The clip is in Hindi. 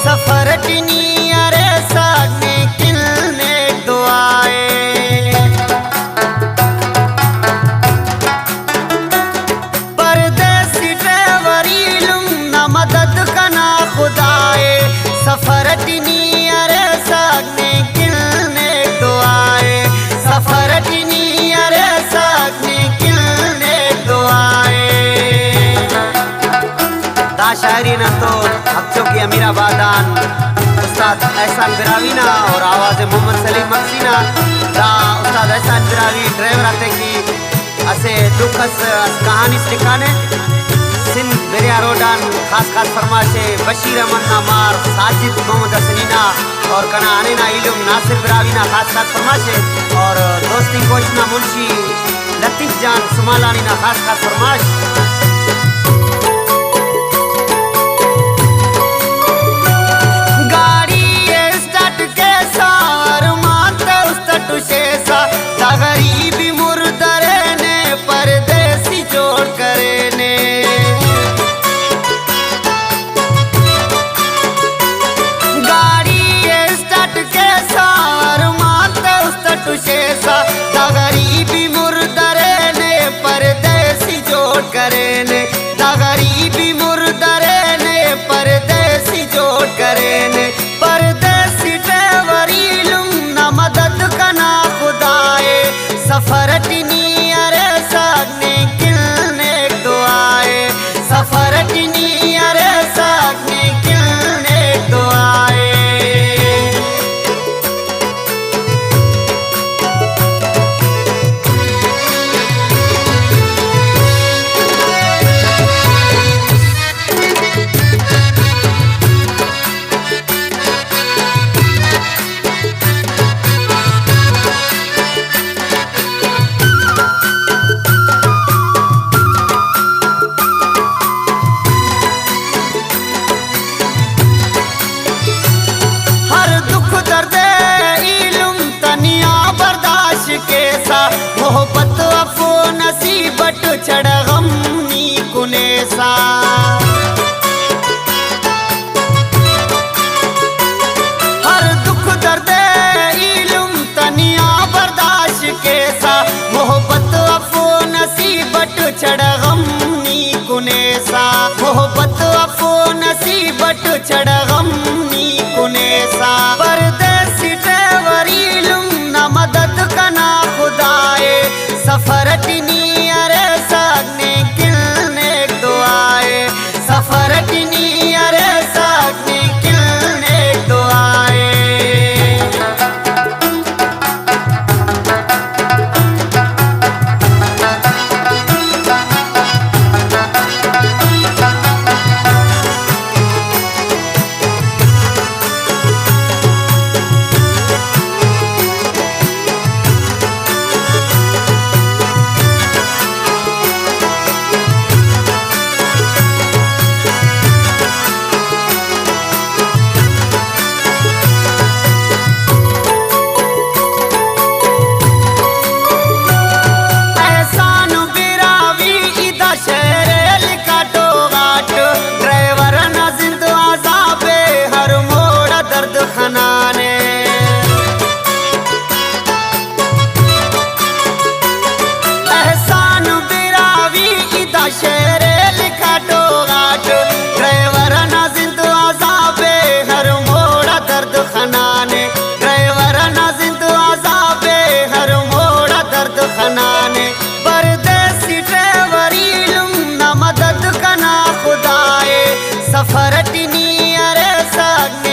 सफरटनी अरे सागने किलने दुआए परदेसी ड्राइवरी लुम न मदद कना खुदाए सफरटनी अरे सागने किलने दुआए सफरटनी अरे सागने किलने दुआए। दा शायरी न तो हफ्तों की अमीराबादान उस्ताद एहसान बिरावीना और आवाज़ मोहम्मद सलीम मक्सीना दा उस्ताद एहसान बिरावी ड्राइवर आते की असे दुखस कहानी लिखाने सिंध दरिया रोडान खास खास फरमाशे बशीर अमन नामार साजिद मोहम्मद हसनीना और कना आनेना इलम नासिर बिरावीना खास खास फरमाशे और दोस्ती कोचना मुंशी लतीफ जान सुमालानी ना खास खास फरमाश। गरीबी मुर्दरे ने परदेसी जोड़ करे ने गाड़ी स्टार्ट के सार माते उस्तट शेसा दा गरीबी मुर्दरे ने परदेसी जोड़ करे ने दा गरीबी मुर्दरे ने परदेसी जोड़ करे ने परदेसी ड्राइवरी लुम न मदद कना खुदाए सफरटनी अरे सागने किलने दुआए सफरटनी अरे सागने किलने दुआए। मोहब्बत अफो नसीबट चढ़ गम नी कुनेसा हर दुख दर्द इल्म तनिया बर्दाश्त के सा मोहब्बत अफो नसीबट चढ़ गम नी कुनेसा मोहब्बत अफो नसीबट चढ़ गम नी कुनेसा परदेसी ड्राइवरी लुम न मदद कना खुदाए सफरटनी अरे सागने किलने दुआए सफरटनी अरे सागने किलने दुआए। सफरटनी अरे साग